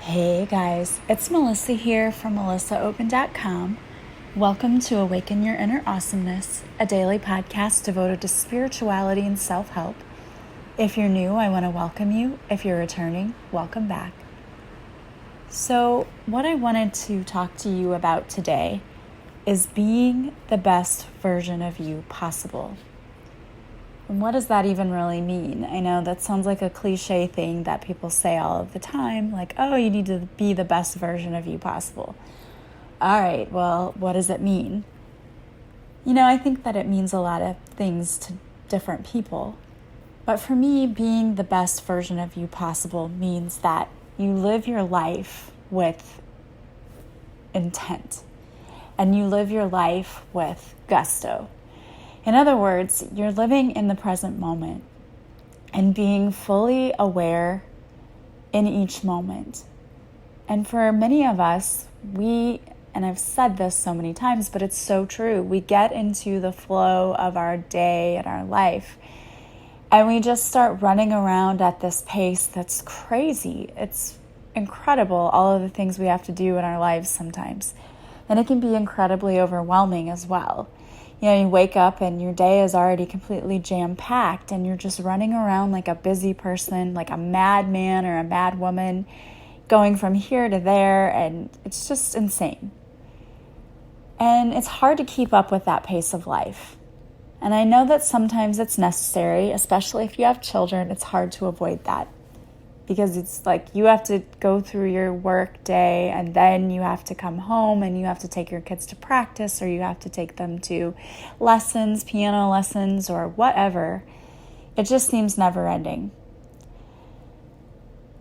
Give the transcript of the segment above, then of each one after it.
Hey guys, it's Melissa here from melissaopen.com. Welcome to Awaken Your Inner Awesomeness, a daily podcast devoted to spirituality and self-help. If you're new, I want to welcome you. If you're returning, welcome back. So, what I wanted to talk to you about today is being the best version of you possible. And what does that even really mean? I know that sounds like a cliche thing that people say all of the time, like, oh, you need to be the best version of you possible. All right, well, what does it mean? I think that it means a lot of things to different people. But for me, being the best version of you possible means that you live your life with intent and you live your life with gusto. In other words, you're living in the present moment and being fully aware in each moment. And for many of us, and I've said this so many times, but it's so true, we get into the flow of our day and our life, and we just start running around at this pace that's crazy. It's incredible, all of the things we have to do in our lives sometimes. And it can be incredibly overwhelming as well. You wake up and your day is already completely jam-packed and you're just running around like a busy person, like a madman or a mad woman, going from here to there, and it's just insane. And it's hard to keep up with that pace of life. And I know that sometimes it's necessary, especially if you have children, it's hard to avoid that. Because it's like you have to go through your work day and then you have to come home and you have to take your kids to practice, or you have to take them to lessons, piano lessons, or whatever. It just seems never ending.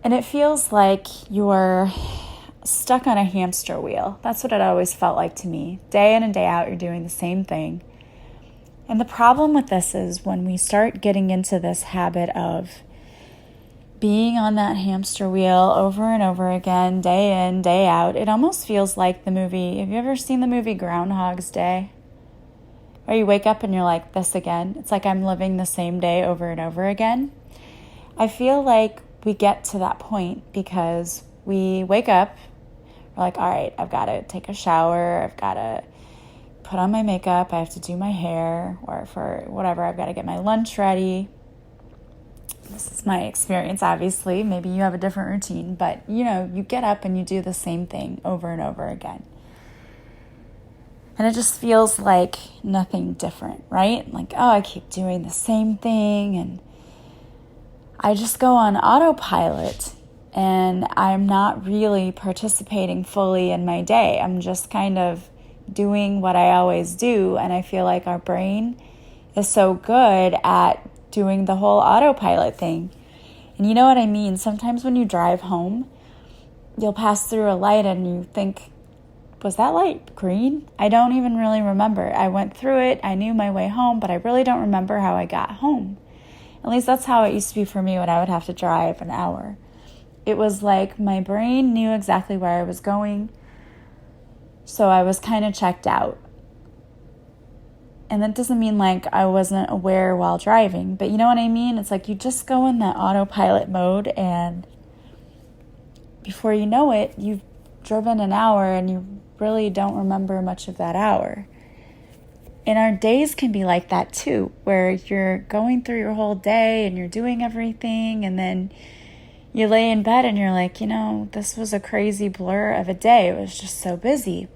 And it feels like you're stuck on a hamster wheel. That's what it always felt like to me. Day in and day out, you're doing the same thing. And the problem with this is when we start getting into this habit of being on that hamster wheel over and over again, day in, day out, it almost feels like the movie. Have you ever seen the movie Groundhog's Day? Where you wake up and you're like, this again. It's like I'm living the same day over and over again. I feel like we get to that point because we wake up, we're like, all right, I've got to take a shower, I've got to put on my makeup, I have to do my hair, or for whatever, I've got to get my lunch ready. This is my experience, obviously. Maybe you have a different routine, but you get up and you do the same thing over and over again. And it just feels like nothing different, right? Like, oh, I keep doing the same thing, and I just go on autopilot, and I'm not really participating fully in my day. I'm just kind of doing what I always do, and I feel like our brain is so good at doing the whole autopilot thing. And you know what I mean? Sometimes when you drive home, you'll pass through a light and you think, was that light green? I don't even really remember. I went through it, I knew my way home, but I really don't remember how I got home. At least that's how it used to be for me when I would have to drive an hour. It was like my brain knew exactly where I was going, so I was kind of checked out. And that doesn't mean like I wasn't aware while driving, but you know what I mean? It's like you just go in that autopilot mode, and before you know it, you've driven an hour and you really don't remember much of that hour. And our days can be like that too, where you're going through your whole day and you're doing everything, and then you lay in bed and you're like, this was a crazy blur of a day. It was just so busy.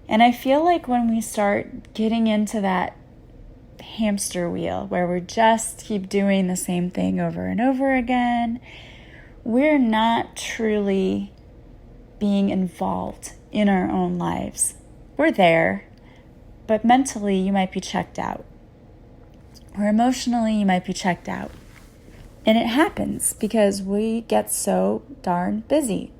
And I feel like when we start getting into that hamster wheel where we just keep doing the same thing over and over again, we're not truly being involved in our own lives. We're there, but mentally you might be checked out. Or emotionally you might be checked out. And it happens because we get so darn busy.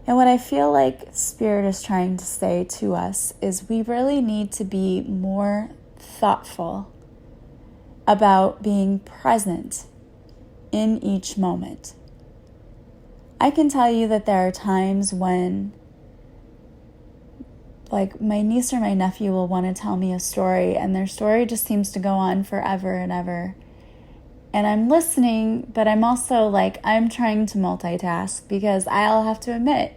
And what I feel like Spirit is trying to say to us is we really need to be more thoughtful about being present in each moment. I can tell you that there are times when, like, my niece or my nephew will want to tell me a story, and their story just seems to go on forever and ever. And I'm listening, but I'm also like, I'm trying to multitask because I'll have to admit,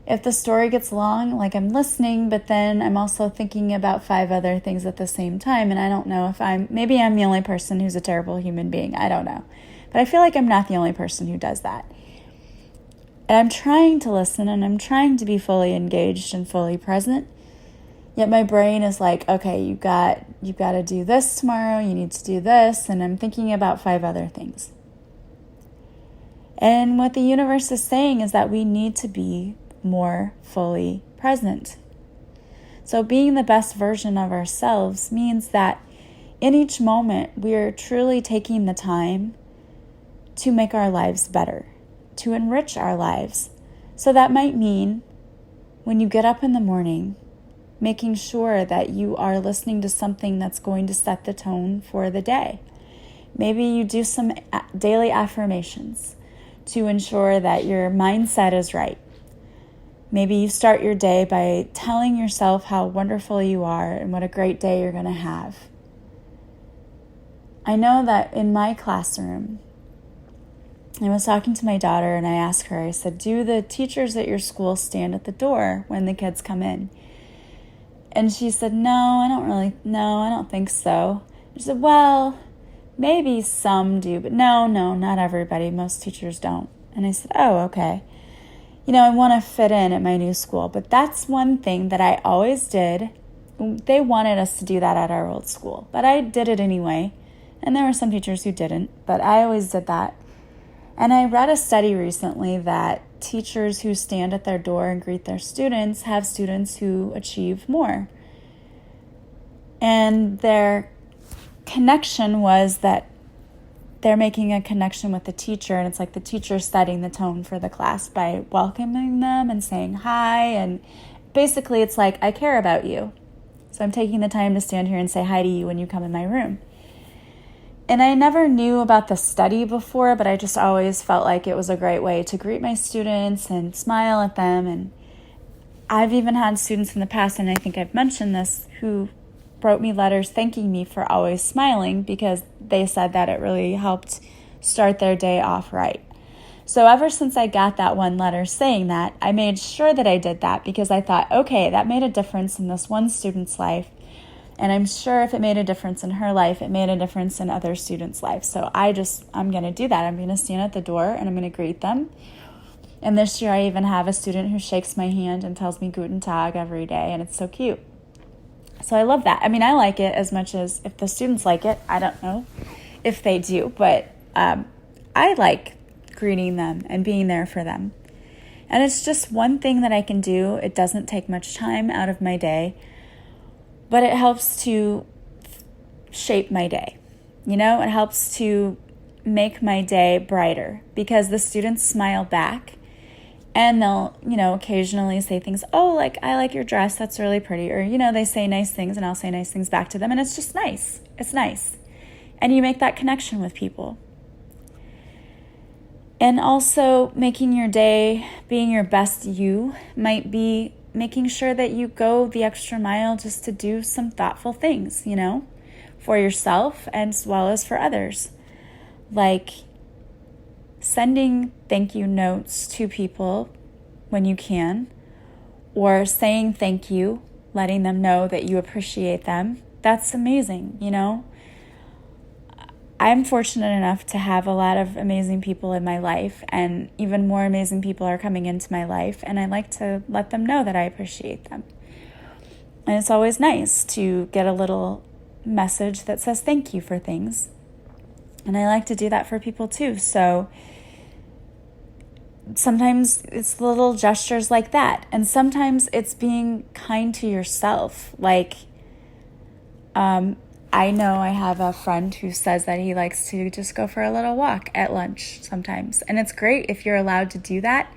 if the story gets long, like I'm listening, but then I'm also thinking about 5 other things at the same time. And I don't know if maybe I'm the only person who's a terrible human being. I don't know. But I feel like I'm not the only person who does that. And I'm trying to listen and I'm trying to be fully engaged and fully present. Yet my brain is like, okay, you've got to do this tomorrow. You need to do this. And I'm thinking about 5 other things. And what the universe is saying is that we need to be more fully present. So being the best version of ourselves means that in each moment, we are truly taking the time to make our lives better, to enrich our lives. So that might mean when you get up in the morning, making sure that you are listening to something that's going to set the tone for the day. Maybe you do some daily affirmations to ensure that your mindset is right. Maybe you start your day by telling yourself how wonderful you are and what a great day you're going to have. I know that in my classroom, I was talking to my daughter and I asked her, I said, do the teachers at your school stand at the door when the kids come in? And she said, no, I don't think so. She said, well, maybe some do, but no, not everybody. Most teachers don't. And I said, oh, okay. I want to fit in at my new school, but that's one thing that I always did. They wanted us to do that at our old school, but I did it anyway. And there were some teachers who didn't, but I always did that. And I read a study recently that teachers who stand at their door and greet their students have students who achieve more. And their connection was that they're making a connection with the teacher, and it's like the teacher setting the tone for the class by welcoming them and saying hi, and basically it's like, I care about you. So I'm taking the time to stand here and say hi to you when you come in my room. And I never knew about the study before, but I just always felt like it was a great way to greet my students and smile at them. And I've even had students in the past, and I think I've mentioned this, who wrote me letters thanking me for always smiling because they said that it really helped start their day off right. So ever since I got that one letter saying that, I made sure that I did that because I thought, okay, that made a difference in this one student's life. And I'm sure if it made a difference in her life, it made a difference in other students' lives. So I'm going to do that. I'm going to stand at the door and I'm going to greet them. And this year I even have a student who shakes my hand and tells me Guten Tag every day, and it's so cute. So I love that. I mean, I like it as much as if the students like it. I don't know if they do, but I like greeting them and being there for them. And it's just one thing that I can do. It doesn't take much time out of my day, but it helps to shape my day. It helps to make my day brighter because the students smile back. And they'll, occasionally say things, oh, like, I like your dress, that's really pretty. Or, they say nice things and I'll say nice things back to them. And it's just nice. It's nice. And you make that connection with people. And also making your day, being your best you, might be making sure that you go the extra mile just to do some thoughtful things, for yourself as well as for others. Like sending thank you notes to people when you can, or saying thank you, letting them know that you appreciate them. That's amazing, I'm fortunate enough to have a lot of amazing people in my life, and even more amazing people are coming into my life, and I like to let them know that I appreciate them. And it's always nice to get a little message that says thank you for things. And I like to do that for people too. So sometimes it's little gestures like that. And sometimes it's being kind to yourself. Like, I know I have a friend who says that he likes to just go for a little walk at lunch sometimes. And it's great if you're allowed to do that.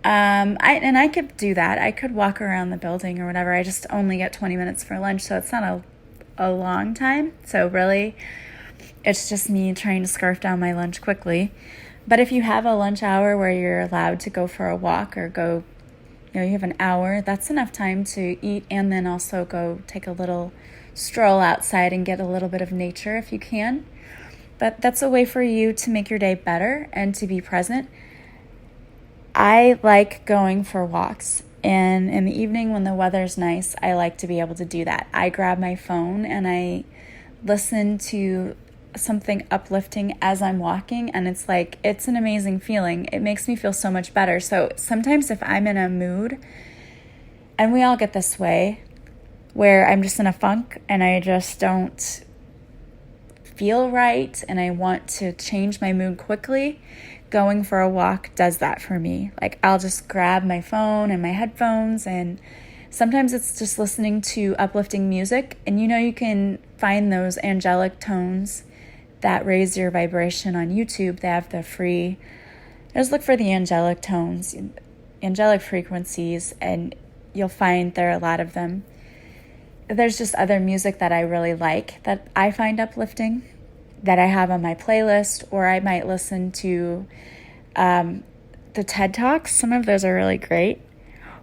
I could do that. I could walk around the building or whatever. I just only get 20 minutes for lunch, so it's not a long time. So really, it's just me trying to scarf down my lunch quickly. But if you have a lunch hour where you're allowed to go for a walk or go, you have an hour, that's enough time to eat and then also go take a little stroll outside and get a little bit of nature if you can. but that's a way for you to make your day better and to be present. I like going for walks, and in the evening when the weather's nice, I like to be able to do that. I grab my phone and I listen to something uplifting as I'm walking, and it's an amazing feeling. It makes me feel so much better. So sometimes if I'm in a mood, and we all get this way, where I'm just in a funk and I just don't feel right and I want to change my mood quickly, going for a walk does that for me. Like, I'll just grab my phone and my headphones, and sometimes it's just listening to uplifting music. And you can find those angelic tones that raise your vibration on YouTube. They have the free, just look for the angelic tones, angelic frequencies, and you'll find there are a lot of them. There's just other music that I really like that I find uplifting that I have on my playlist, or I might listen to the TED Talks. Some of those are really great.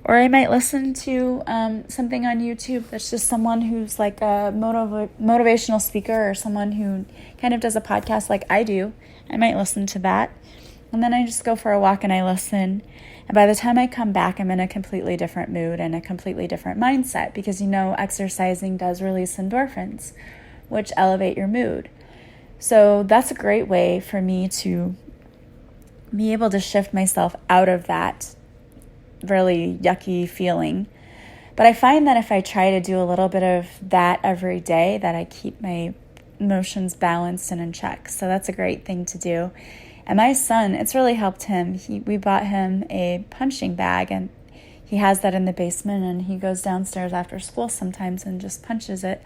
Or I might listen to something on YouTube that's just someone who's like a motivational speaker, or someone who kind of does a podcast like I do. I might listen to that. And then I just go for a walk and I listen. And by the time I come back, I'm in a completely different mood and a completely different mindset, because exercising does release endorphins, which elevate your mood. So that's a great way for me to be able to shift myself out of that really yucky feeling. But I find that if I try to do a little bit of that every day, that I keep my emotions balanced and in check. So that's a great thing to do. And my son, it's really helped him. We bought him a punching bag, and he has that in the basement, and he goes downstairs after school sometimes and just punches it.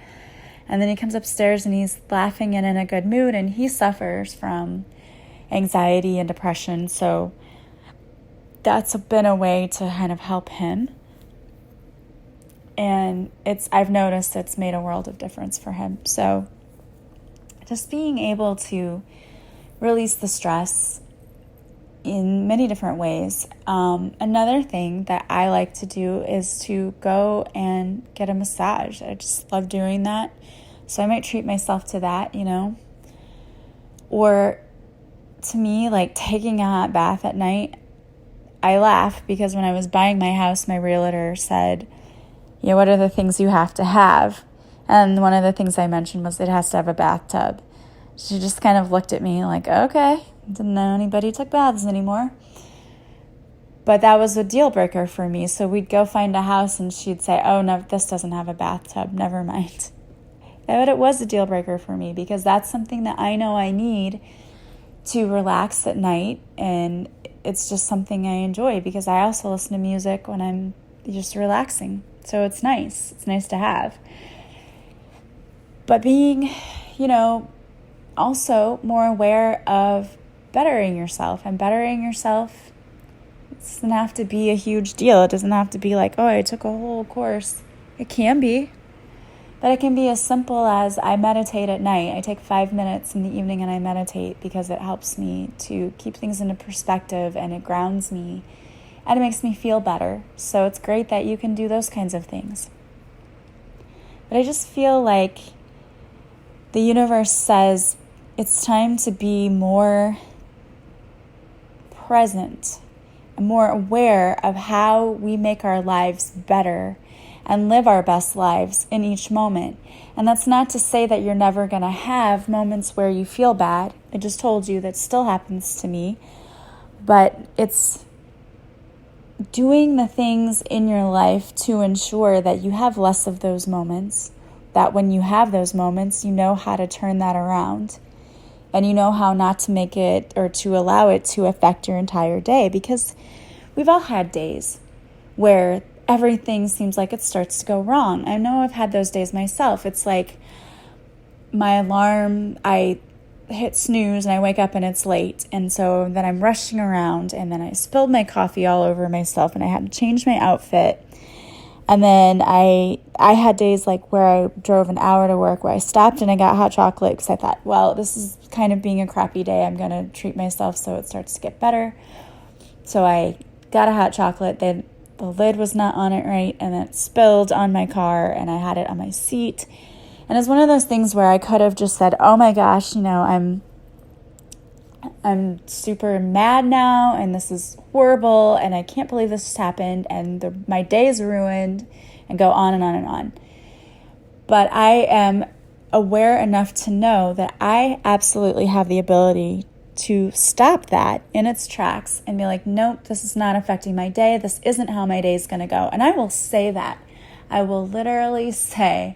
And then he comes upstairs and he's laughing and in a good mood, and he suffers from anxiety and depression. So that's been a way to kind of help him. And I've noticed it's made a world of difference for him. So just being able to release the stress in many different ways. Another thing that I like to do is to go and get a massage. I just love doing that. So I might treat myself to that, Or to me, like taking a hot bath at night, I laugh because when I was buying my house, my realtor said, what are the things you have to have? And one of the things I mentioned was it has to have a bathtub. She just kind of looked at me like, okay, didn't know anybody took baths anymore. But that was a deal breaker for me. So we'd go find a house and she'd say, oh, no, this doesn't have a bathtub. Never mind. But it was a deal breaker for me because that's something that I know I need to relax at night. And it's just something I enjoy because I also listen to music when I'm just relaxing. So it's nice. It's nice to have. But being, also more aware of bettering yourself. And bettering yourself, it doesn't have to be a huge deal. It doesn't have to be like, oh, I took a whole course. It can be. But it can be as simple as I meditate at night. I take 5 minutes in the evening and I meditate because it helps me to keep things into perspective and it grounds me and it makes me feel better. So it's great that you can do those kinds of things. But I just feel like the universe says it's time to be more present and more aware of how we make our lives better and live our best lives in each moment. And that's not to say that you're never going to have moments where you feel bad. I just told you that still happens to me. But it's doing the things in your life to ensure that you have less of those moments, that when you have those moments, you know how to turn that around. And you know how not to make it or to allow it to affect your entire day. Because we've all had days where everything seems like it starts to go wrong. I know I've had those days myself. It's like my alarm, I hit snooze and I wake up and it's late. And so then I'm rushing around and then I spilled my coffee all over myself and I had to change my outfit. And then I had days like where I drove an hour to work where I stopped and I got hot chocolate because I thought, well, this is kind of being a crappy day. I'm going to treat myself so it starts to get better. So I got a hot chocolate. Then the lid was not on it right, and it spilled on my car, and I had it on my seat. And it's one of those things where I could have just said, oh my gosh, I'm I'm super mad now, and this is horrible, and I can't believe this just happened, and my day is ruined, and go on and on and on. But I am aware enough to know that I absolutely have the ability to stop that in its tracks and be like, nope, this is not affecting my day. This isn't how my day is going to go. And I will say that. I will literally say,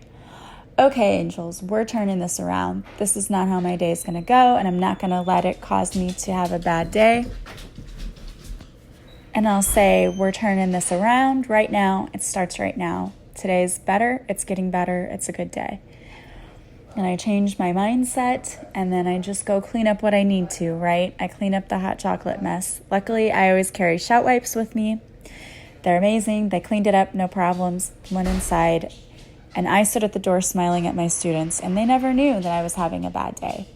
okay, angels, we're turning this around. This is not how my day is going to go, and I'm not going to let it cause me to have a bad day. And I'll say, we're turning this around right now. It starts right now. Today's better. It's getting better. It's a good day. And I change my mindset, and then I just go clean up what I need to, right? I clean up the hot chocolate mess. Luckily, I always carry shout wipes with me. They're amazing. They cleaned it up, no problems. Went inside, and I stood at the door smiling at my students, and they never knew that I was having a bad day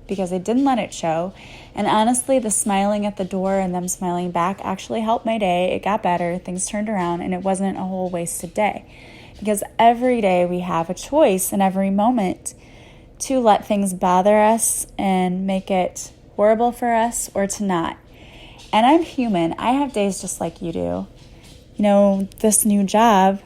because I didn't let it show. And honestly, the smiling at the door and them smiling back actually helped my day. It got better. Things turned around, and it wasn't a whole wasted day. Because every day we have a choice in every moment to let things bother us and make it horrible for us or to not. And I'm human. I have days just like you do. You know, this new job,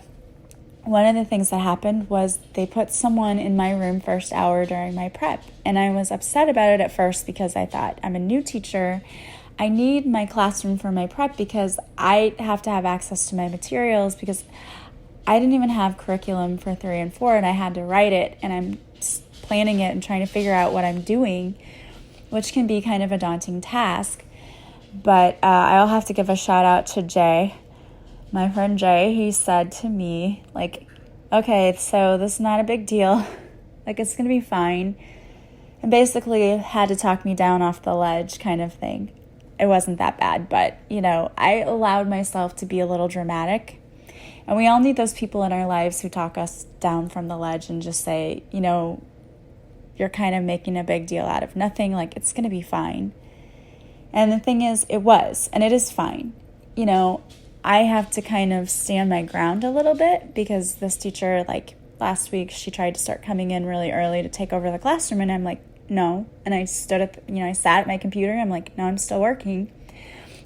one of the things that happened was they put someone in my room first hour during my prep. And I was upset about it at first because I thought, I'm a new teacher. I need my classroom for my prep because I have to have access to my materials because I didn't even have curriculum for 3 and 4, and I had to write it, and I'm planning it and trying to figure out what I'm doing, which can be kind of a daunting task. But I'll have to give a shout out to Jay, my friend Jay. He said to me, like, okay, so this is not a big deal. Like, it's going to be fine. And basically had to talk me down off the ledge kind of thing. It wasn't that bad, but, you know, I allowed myself to be a little dramatic. And we all need those people in our lives who talk us down from the ledge and just say, you know, you're kind of making a big deal out of nothing. Like, it's going to be fine. And the thing is, it was, and it is fine. You know, I have to kind of stand my ground a little bit because this teacher, like last week, she tried to start coming in really early to take over the classroom. And I'm like, no. And I stood at, I sat at my computer. I'm like, no, I'm still working.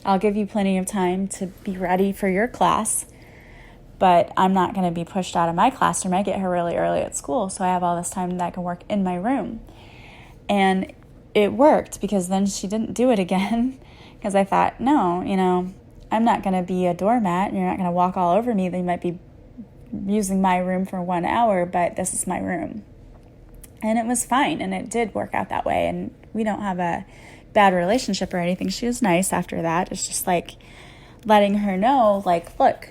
I'll give you plenty of time to be ready for your class. But I'm not going to be pushed out of my classroom. I get here really early at school, so I have all this time that I can work in my room. And it worked because then she didn't do it again because I thought, no, I'm not going to be a doormat. You're not going to walk all over me. They might be using my room for 1 hour, but this is my room. And it was fine, and it did work out that way. And we don't have a bad relationship or anything. She was nice after that. It's just like letting her know, like, look,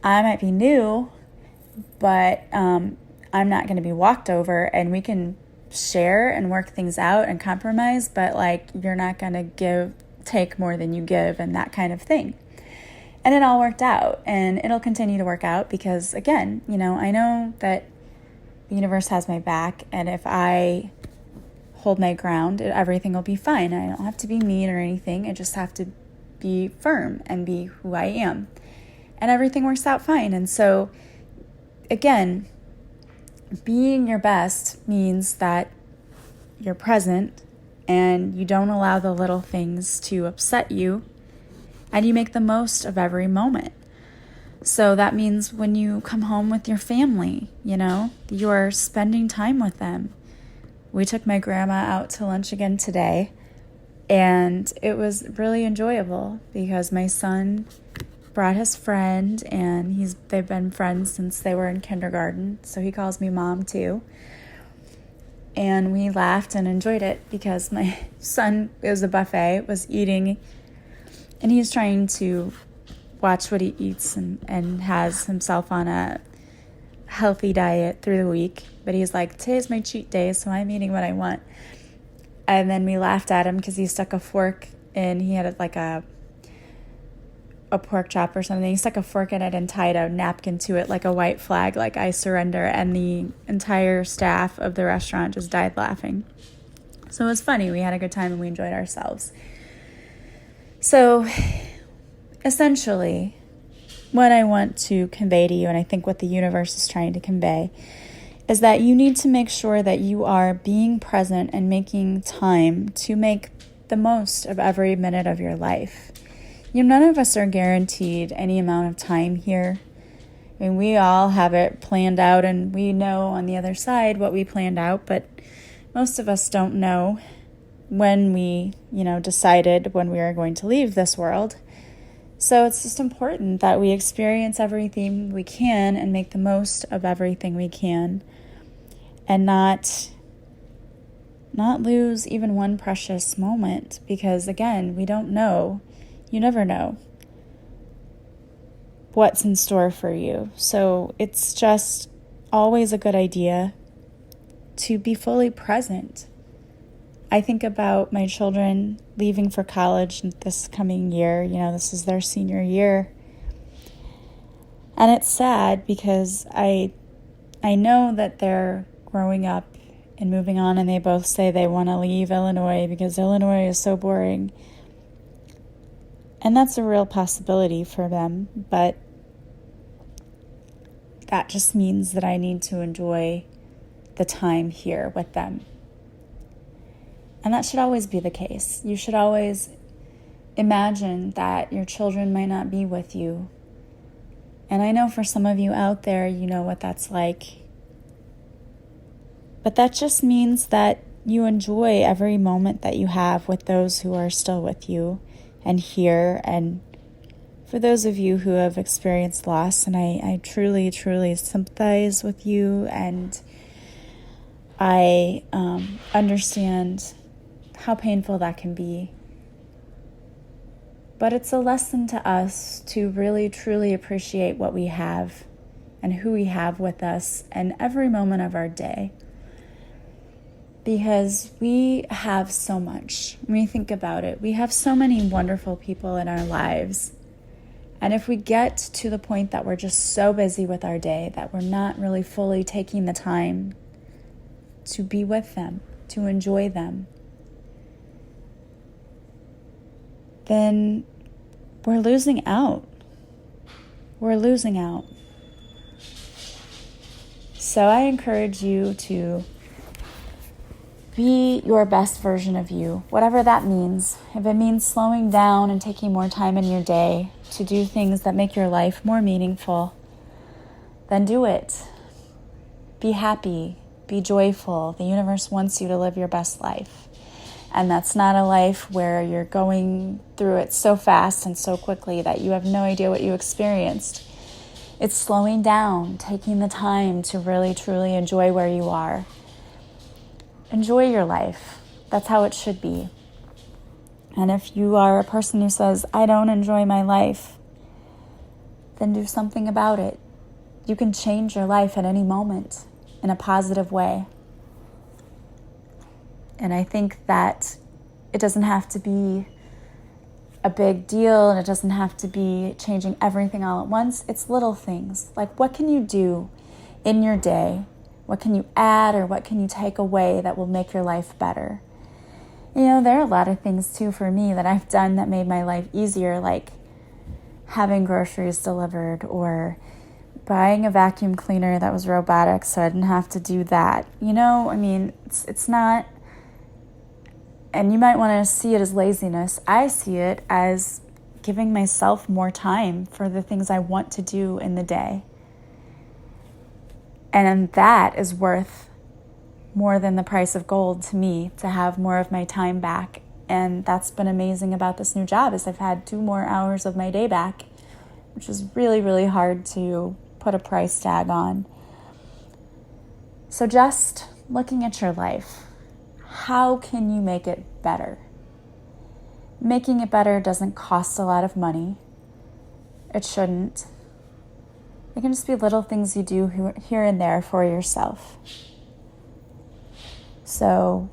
I might be new, but I'm not going to be walked over, and we can share and work things out and compromise, but like, you're not going to take more than you give and that kind of thing. And it all worked out, and it'll continue to work out because, again, I know that the universe has my back, and if I hold my ground, everything will be fine. I don't have to be mean or anything. I just have to be firm and be who I am. And everything works out fine. And so, again, being your best means that you're present and you don't allow the little things to upset you, and you make the most of every moment. So that means when you come home with your family, you're spending time with them. We took my grandma out to lunch again today, and it was really enjoyable because my son brought his friend, and they've been friends since they were in kindergarten, so he calls me mom too. And we laughed and enjoyed it because my son, it was a buffet, was eating, and he's trying to watch what he eats and has himself on a healthy diet through the week. But he's like, today's my cheat day, so I'm eating what I want. And then we laughed at him because he stuck a fork in, he had like a pork chop or something. He stuck a fork in it and tied a napkin to it like a white flag, like I surrender. And the entire staff of the restaurant just died laughing. So it was funny. We had a good time and we enjoyed ourselves. So essentially, what I want to convey to you, and I think what the universe is trying to convey, is that you need to make sure that you are being present and making time to make the most of every minute of your life. None of us are guaranteed any amount of time here. I mean, we all have it planned out, and we know on the other side what we planned out, but most of us don't know when we, decided when we are going to leave this world. So it's just important that we experience everything we can and make the most of everything we can, and not lose even one precious moment, because again, we don't know. You never know what's in store for you. So it's just always a good idea to be fully present. I think about my children leaving for college this coming year. This is their senior year. And it's sad because I know that they're growing up and moving on, and they both say they want to leave Illinois because Illinois is so boring. And that's a real possibility for them, but that just means that I need to enjoy the time here with them. And that should always be the case. You should always imagine that your children might not be with you. And I know for some of you out there, you know what that's like. But that just means that you enjoy every moment that you have with those who are still with you and here. And for those of you who have experienced loss, and I truly, truly sympathize with you, and I understand how painful that can be. But it's a lesson to us to really, truly appreciate what we have and who we have with us and every moment of our day. Because we have so much. When we think about it, we have so many wonderful people in our lives. And if we get to the point that we're just so busy with our day that we're not really fully taking the time to be with them, to enjoy them, then we're losing out. We're losing out. So I encourage you to be your best version of you, whatever that means. If it means slowing down and taking more time in your day to do things that make your life more meaningful, then do it. Be happy, be joyful. The universe wants you to live your best life. And that's not a life where you're going through it so fast and so quickly that you have no idea what you experienced. It's slowing down, taking the time to really, truly enjoy where you are. Enjoy your life. That's how it should be. And if you are a person who says, I don't enjoy my life, then do something about it. You can change your life at any moment in a positive way. And I think that it doesn't have to be a big deal, and it doesn't have to be changing everything all at once. It's little things. Like, what can you do in your day? What can you add, or what can you take away that will make your life better? There are a lot of things too for me that I've done that made my life easier, like having groceries delivered or buying a vacuum cleaner that was robotic so I didn't have to do that. It's not, and you might want to see it as laziness. I see it as giving myself more time for the things I want to do in the day. And that is worth more than the price of gold to me, to have more of my time back. And that's been amazing about this new job, is I've had 2 more hours of my day back, which is really, really hard to put a price tag on. So just looking at your life, how can you make it better? Making it better doesn't cost a lot of money. It shouldn't. It can just be little things you do here and there for yourself. So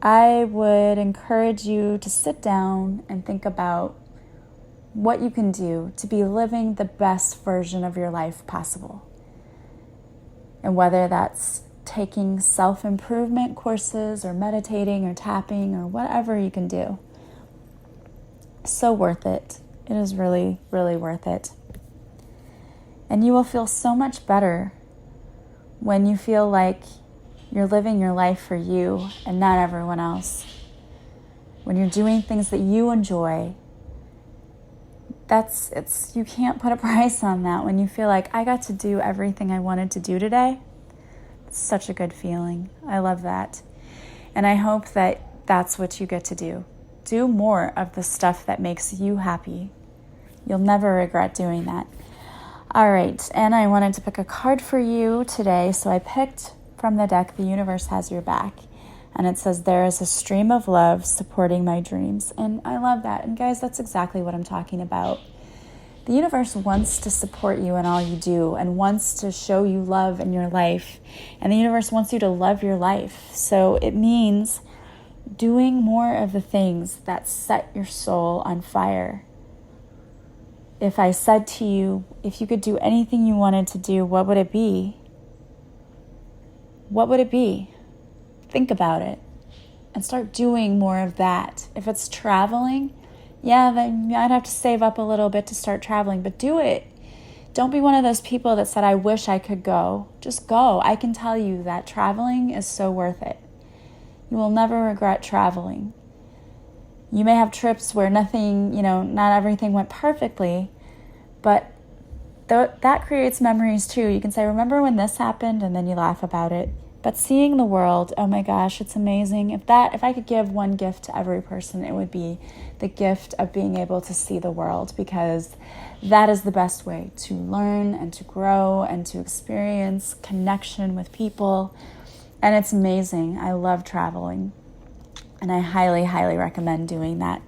I would encourage you to sit down and think about what you can do to be living the best version of your life possible. And whether that's taking self-improvement courses or meditating or tapping or whatever you can do. So worth it. It is really, really worth it. And you will feel so much better when you feel like you're living your life for you and not everyone else. when you're doing things that you enjoy, you can't put a price on that. When you feel like I got to do everything I wanted to do today, it's such a good feeling. I love that. And I hope that that's what you get to do. Do more of the stuff that makes you happy. You'll never regret doing that. All right, and I wanted to pick a card for you today, so I picked from the deck, The Universe Has Your Back. And it says, there is a stream of love supporting my dreams. And I love that. And guys, that's exactly what I'm talking about. The universe wants to support you in all you do and wants to show you love in your life. And the universe wants you to love your life. So it means doing more of the things that set your soul on fire. If I said to you, if you could do anything you wanted to do, what would it be? What would it be? Think about it and start doing more of that. If it's traveling, then I'd have to save up a little bit to start traveling, but do it. Don't be one of those people that said, I wish I could go. Just go. I can tell you that traveling is so worth it. You will never regret traveling. You may have trips where nothing, not everything went perfectly, but that creates memories too. You can say, remember when this happened? And then you laugh about it. But seeing the world, oh my gosh, it's amazing. If I could give one gift to every person, it would be the gift of being able to see the world, because that is the best way to learn and to grow and to experience connection with people. And it's amazing. I love traveling, and I highly, highly recommend doing that.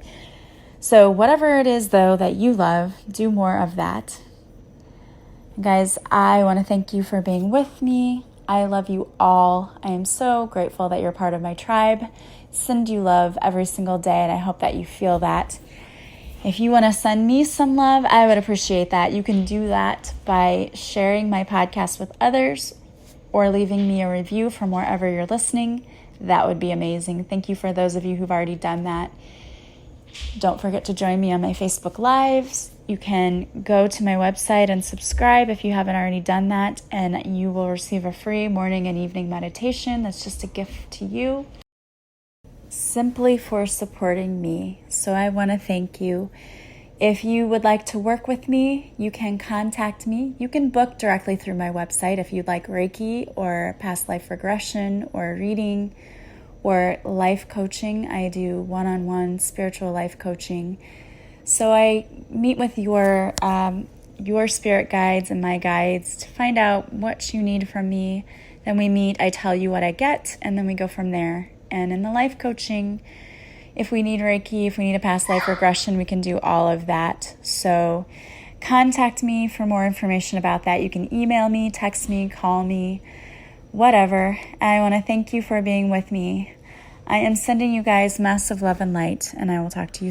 So whatever it is, though, that you love, do more of that. Guys, I want to thank you for being with me. I love you all. I am so grateful that you're part of my tribe. Send you love every single day, and I hope that you feel that. If you want to send me some love, I would appreciate that. You can do that by sharing my podcast with others or leaving me a review from wherever you're listening. That would be amazing. Thank you for those of you who've already done that. Don't forget to join me on my Facebook Lives. You can go to my website and subscribe if you haven't already done that, and you will receive a free morning and evening meditation. That's just a gift to you, simply for supporting me. So I want to thank you. If you would like to work with me, you can contact me. You can book directly through my website if you'd like Reiki or past life regression or reading or life coaching. I do one-on-one spiritual life coaching. So I meet with your spirit guides and my guides to find out what you need from me. Then we meet, I tell you what I get, and then we go from there. And in the life coaching, if we need Reiki, if we need a past life regression, we can do all of that. So contact me for more information about that. You can email me, text me, call me, whatever. I want to thank you for being with me. I am sending you guys massive love and light, and I will talk to you soon.